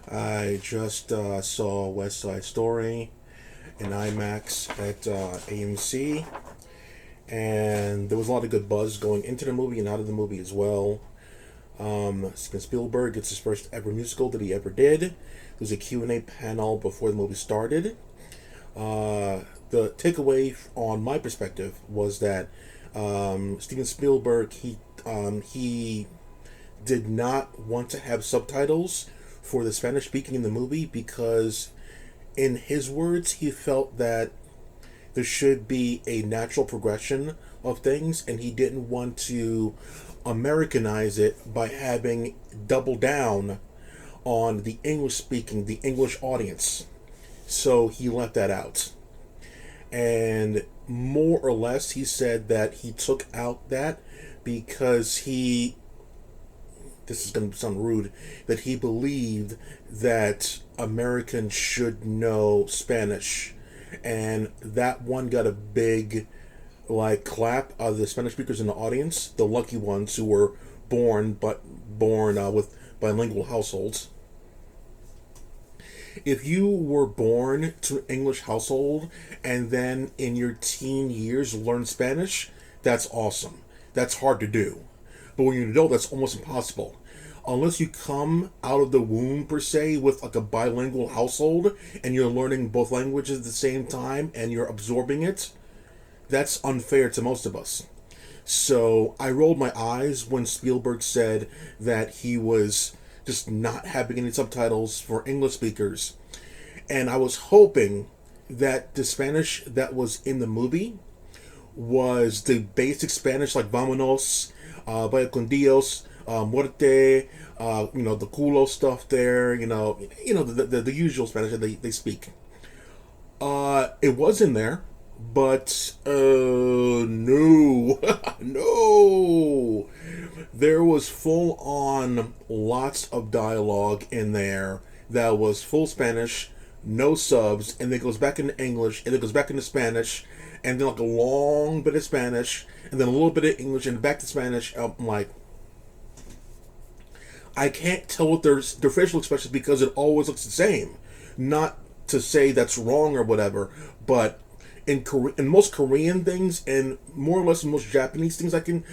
I just saw West Side Story in IMAX at AMC, and there was a lot of good buzz going into the movie and out of the movie as well. Steven Spielberg gets his first ever musical that he ever did. There was a Q&A panel before the movie started. The takeaway on my perspective was that Steven Spielberg he did not want to have subtitles for the Spanish speaking in the movie because, in his words, he felt that there should be a natural progression of things, and he didn't want to Americanize it by having double down on the English speaking, the English audience. So he left that out. And more or less, he said that he took out that because this is going to sound rude, that he believed that Americans should know Spanish. And that one got a big, clap out of the Spanish speakers in the audience, the lucky ones who were born with bilingual households. If you were born to an English household and then in your teen years learn Spanish, that's awesome. That's hard to do. But when you're an adult, that's almost impossible. Unless you come out of the womb, per se, with a bilingual household and you're learning both languages at the same time and you're absorbing it, that's unfair to most of us. So I rolled my eyes when Spielberg said that he was just not having any subtitles for English speakers. And I was hoping that the Spanish that was in the movie was the basic Spanish, like Vámonos, Vaya con Dios, Muerte, the culo stuff there, the usual Spanish that they speak. It was in there, but no, no. There was full on lots of dialogue in there that was full Spanish, no subs, and then it goes back into English, and it goes back into Spanish, and then a long bit of Spanish, and then a little bit of English, and back to Spanish. I'm like, I can't tell what their facial expressions because it always looks the same. Not to say that's wrong or whatever, but in most Korean things and more or less in most Japanese things I can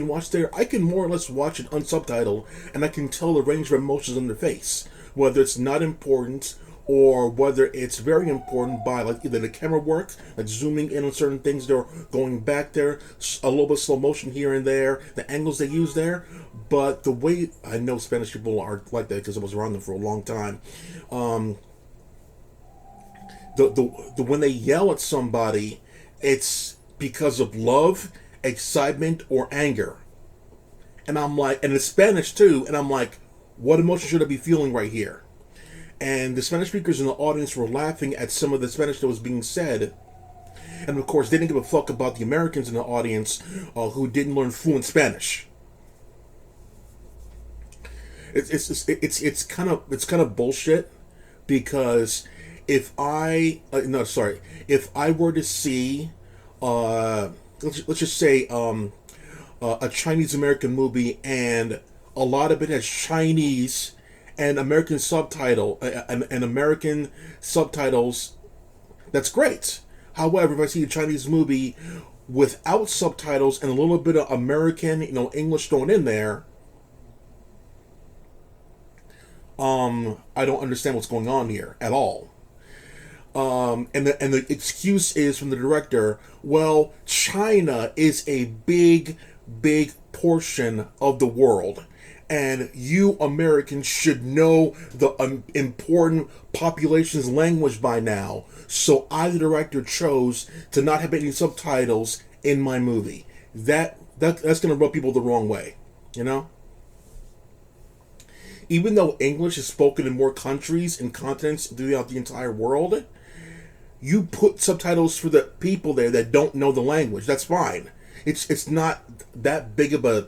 watch there, I can more or less watch it unsubtitled and I can tell the range of emotions on their face, whether it's not important or whether it's very important by either the camera work, like zooming in on certain things, they're going back there, a little bit of slow motion here and there, the angles they use there. But the way I know Spanish people are like that because I was around them for a long time. The when they yell at somebody, it's because of love, excitement, or anger. And I'm like, and it's Spanish too, and I'm like, what emotion should I be feeling right here? And the Spanish speakers in the audience were laughing at some of the Spanish that was being said. And of course, they didn't give a fuck about the Americans in the audience who didn't learn fluent Spanish. It's kind of bullshit because if I were to see let's just say a Chinese American movie and a lot of it has Chinese and American subtitles, that's great. However, if I see a Chinese movie without subtitles and a little bit of American, English thrown in there, I don't understand what's going on here at all. And the excuse is from the director, well, China is a big portion of the world, and you Americans should know the important population's language by now. So I, the director, chose to not have any subtitles in my movie. That's going to rub people the wrong way, you know. Even though English is spoken in more countries and continents throughout the entire world, you put subtitles for the people there that don't know the language. That's fine. It's not that big of a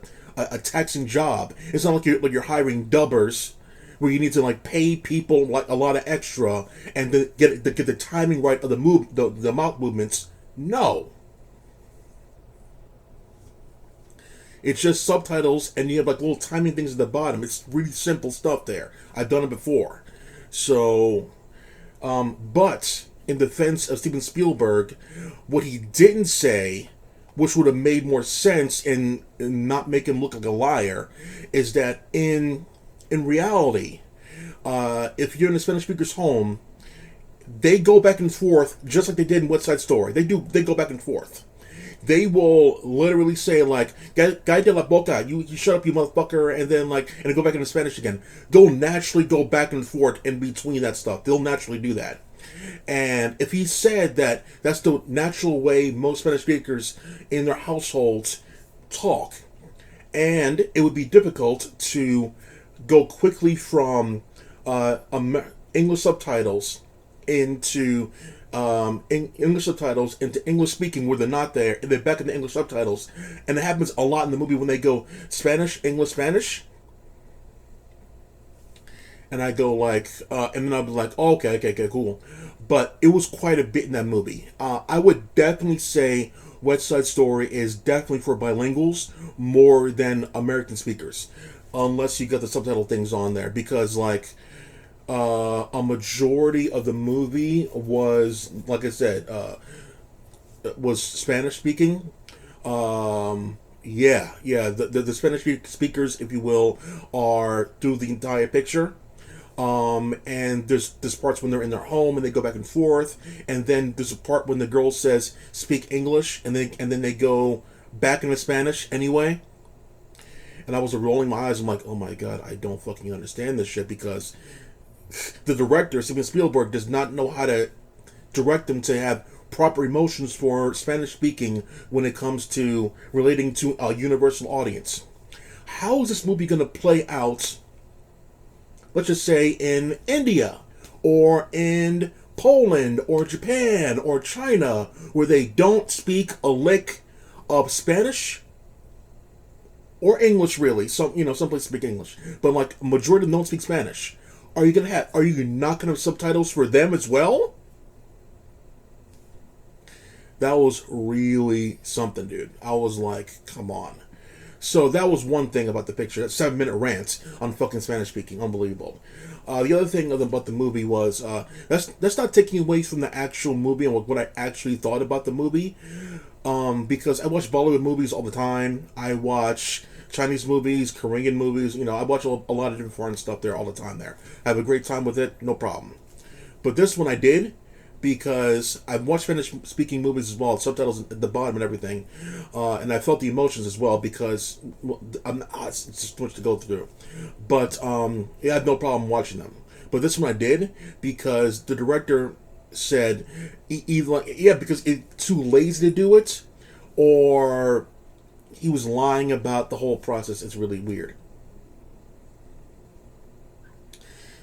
taxing job. It's not like you're hiring dubbers where you need to pay people a lot of extra and then get the timing right of the mouth movements. No. It's just subtitles, and you have little timing things at the bottom. It's really simple stuff there. I've done it before. So, but in defense of Steven Spielberg, what he didn't say, which would have made more sense and not make him look like a liar, is that in reality, if you're in a Spanish speaker's home, they go back and forth just like they did in West Side Story. They go back and forth. They will literally say like "Guy de la boca," you shut up, you motherfucker, and then and go back into Spanish again. They'll naturally go back and forth in between that stuff. They'll naturally do that. And if he said that that's the natural way most Spanish speakers in their households talk, and it would be difficult to go quickly from English subtitles into English subtitles into English speaking where they're not there, and they're back in the English subtitles, and it happens a lot in the movie when they go Spanish, English, Spanish, and I go and then I'll be like, oh, okay, cool, but it was quite a bit in that movie. I would definitely say West Side Story is definitely for bilinguals more than American speakers, unless you got the subtitle things on there, because a majority of the movie was, like I said, was Spanish speaking. Yeah. The Spanish speakers, if you will, are through the entire picture. And there's parts when they're in their home and they go back and forth, and then there's a part when the girl says speak English, and then they go back into Spanish anyway. And I was rolling my eyes. I'm like, oh my god, I don't fucking understand this shit, because the director, Steven Spielberg, does not know how to direct them to have proper emotions for Spanish speaking when it comes to relating to a universal audience. How is this movie going to play out, let's just say, in India, or in Poland, or Japan, or China, where they don't speak a lick of Spanish? Or English, really. Some places speak English, but a majority of them don't speak Spanish. Are you not gonna have subtitles for them as well? That was really something, dude. I was like, come on. So that was one thing about the picture. That 7-minute rant on fucking Spanish speaking, unbelievable. The other thing about the movie was that's not taking away from the actual movie and what I actually thought about the movie. Because I watch Bollywood movies all the time. I watch Chinese movies, Korean movies. I watch a lot of different foreign stuff there all the time there. I have a great time with it, no problem. But this one I did, because I've watched Spanish-speaking movies as well, subtitles at the bottom and everything, and I felt the emotions as well, because it's just too much to go through. But yeah, I had no problem watching them. But this one I did, because the director said either because it's too lazy to do it, or he was lying about the whole process. It's really weird.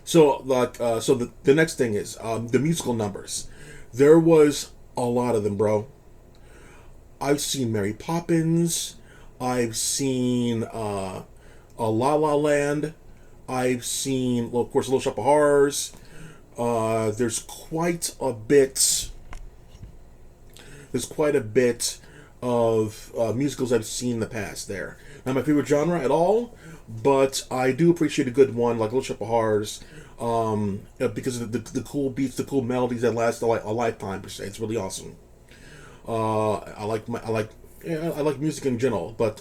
So the next thing is the musical numbers. There was a lot of them, bro. I've seen Mary Poppins. I've seen a La La Land. I've seen, well, of course, Little Shop of Horrors. There's quite a bit. There's quite a bit of musicals I've seen in the past. There, not my favorite genre at all, but I do appreciate a good one like Little Shop of Horrors, because of the cool beats, the cool melodies that last a lifetime per se. It's really awesome. I like music in general, but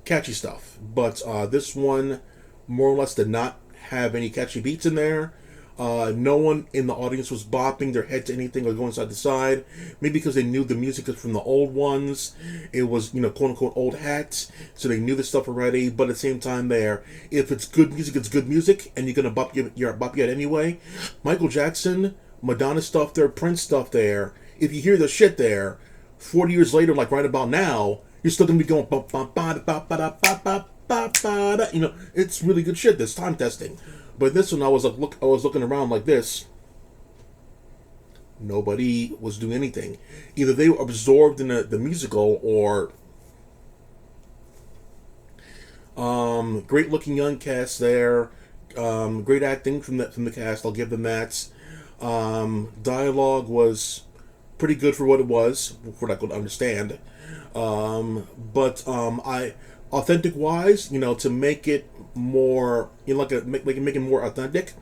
catchy stuff. But this one more or less did not have any catchy beats in there. No one in the audience was bopping their head to anything or going side to side. Maybe because they knew the music is from the old ones. It was, quote unquote, old hats. So they knew the stuff already. But at the same time there, if it's good music, it's good music. And you're going to bop your head anyway. Michael Jackson, Madonna stuff there, Prince stuff there. If you hear the shit there, 40 years later, like right about now, you're still going to be going, it's really good shit. There's time testing. But this one, I was looking around like this. Nobody was doing anything. Either they were absorbed in the musical, or great looking young cast there. Great acting from the cast. I'll give them that. Dialogue was pretty good for what it was, for what I could understand. But I authentic wise, to make it more, make it more authentic.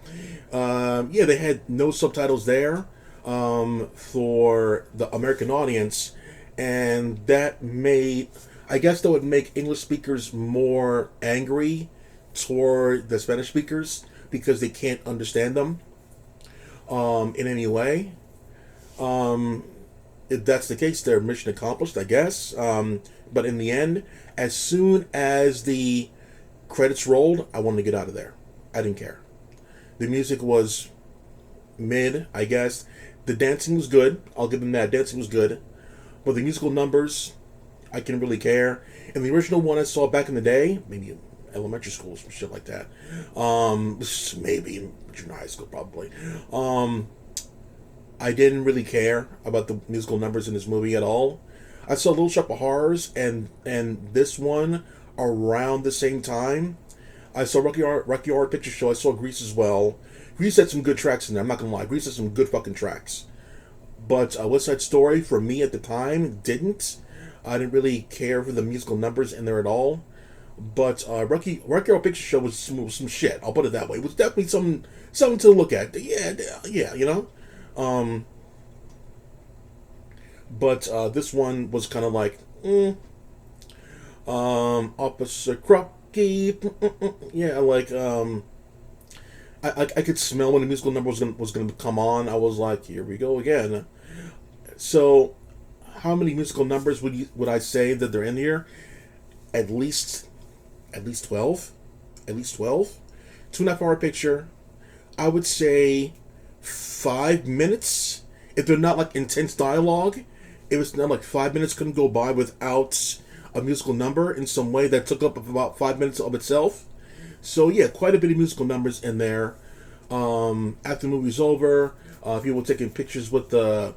Yeah, they had no subtitles there for the American audience, and that made, I guess that would make English speakers more angry toward the Spanish speakers because they can't understand them in any way. Um, if that's the case, their mission accomplished, I guess. But in the end, as soon as the credits rolled, I wanted to get out of there. I didn't care. The music was mid, I guess. The dancing was good. I'll give them that. Dancing was good. But the musical numbers, I can really care. And the original one I saw back in the day, maybe in elementary school, some shit like that. Maybe in junior high school, probably. I didn't really care about the musical numbers in this movie at all. I saw Little Shop of Horrors and this one around the same time. I saw Rocky Horror Picture Show. I saw Grease as well. Grease had some good tracks in there. I'm not gonna lie. Grease had some good fucking tracks. But West Side Story, for me at the time, didn't. I didn't really care for the musical numbers in there at all. But Rocky Horror Picture Show was some shit. I'll put it that way. It was definitely something to look at. Yeah, you know. But this one was kind of like, Officer Crocky, yeah, like, I could smell when the musical number was gonna come on. I was like, here we go again. So, how many musical numbers would I say that they're in here? At least 12, at least 12. 2.5 hour picture. I would say 5 minutes. If they're not like intense dialogue, it was not like 5 minutes couldn't go by without a musical number in some way that took up about 5 minutes of itself. So yeah, quite a bit of musical numbers in there. After the movie's over, people were taking pictures with the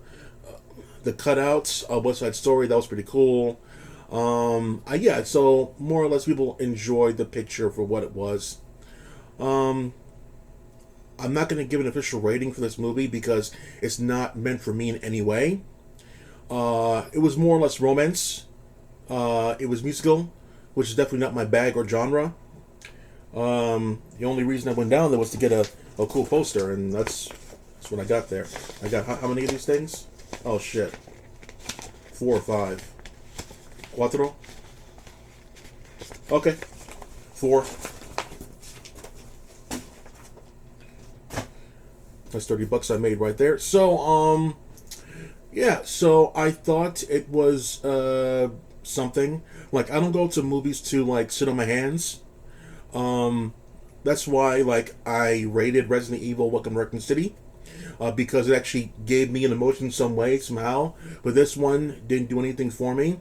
cutouts of West Side Story. That was pretty cool. Yeah, so more or less people enjoyed the picture for what it was. I'm not going to give an official rating for this movie because it's not meant for me in any way. It was more or less romance. It was musical, which is definitely not my bag or genre. The only reason I went down there was to get a cool poster, and that's what I got there. I got how many of these things? Oh shit. 4 or 5. Cuatro? Okay. 4. That's $30 I made right there. So, yeah, so I thought it was something. Like, I don't go to movies to like sit on my hands. That's why like I rated Resident Evil Welcome to Raccoon City. Because it actually gave me an emotion some way, somehow. But this one didn't do anything for me.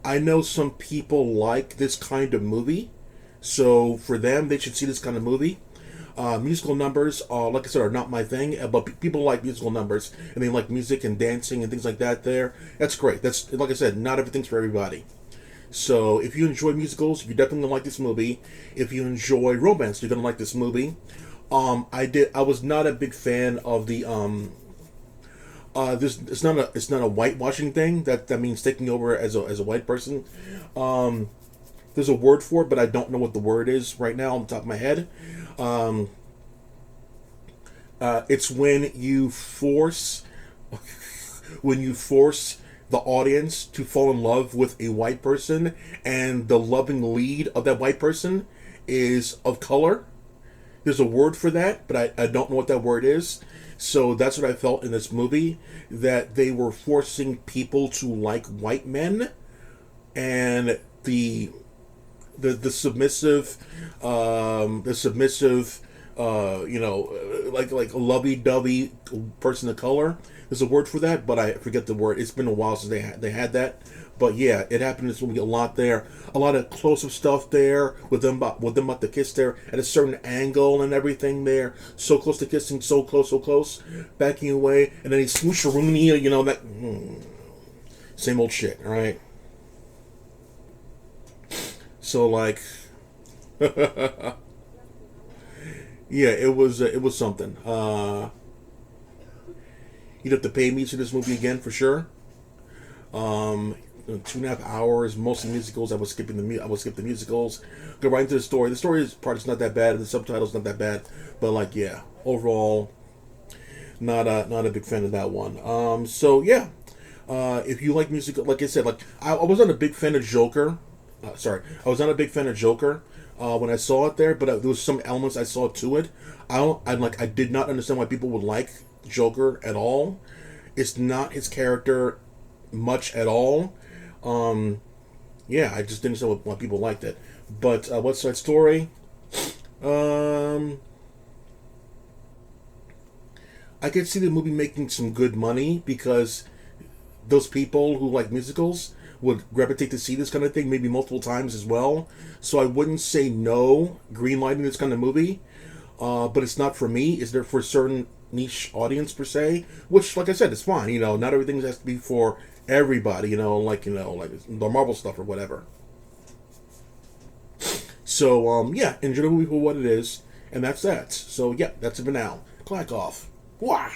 I know some people like this kind of movie. So for them, they should see this kind of movie. Musical numbers, like I said, are not my thing, but people like musical numbers, and they like music and dancing and things like that there. That's great. That's, like I said, not everything's for everybody. So if you enjoy musicals, you're definitely gonna like this movie. If you enjoy romance, you're gonna like this movie. I was not a big fan of the this it's not a whitewashing thing. That means taking over as a white person. There's a word for it, but I don't know what the word is right now on the top of my head. It's when you force the audience to fall in love with a white person, and the loving lead of that white person is of color. There's a word for that, but I don't know what that word is. So that's what I felt in this movie, that they were forcing people to like white men, and the submissive, like a lovey-dovey person of color. There's a word for that, but I forget the word. It's been a while since they had that. But yeah, it happened in this movie a lot there. A lot of close-up stuff there with them about to kiss there at a certain angle and everything there. So close to kissing, so close, backing away, and then he smoosh-a-rooney, that same old shit, all right? So like, yeah, it was something. You'd have to pay me to see this movie again for sure. 2.5 hours, mostly musicals. I would skip the musicals, go right into the story. The story part is not that bad, and the subtitles not that bad, but like yeah, overall, not a big fan of that one. So yeah, if you like music, like I said, like I was not a big fan of Joker. Sorry, I was not a big fan of Joker when I saw it there, but there was some elements I saw to it. I did not understand why people would like Joker at all. It's not his character much at all. Yeah, I just didn't understand why people liked it. But West Side Story, um, I could see the movie making some good money because those people who like musicals would gravitate to see this kind of thing maybe multiple times as well. So I wouldn't say no greenlighting this kind of movie, but it's not for me. It's there for a certain niche audience per se, which, like I said, is fine. Not everything has to be for everybody. Like the Marvel stuff or whatever. So yeah, enjoy the movie for what it is, and that's that. So yeah, that's it for now. Clack off. Wah!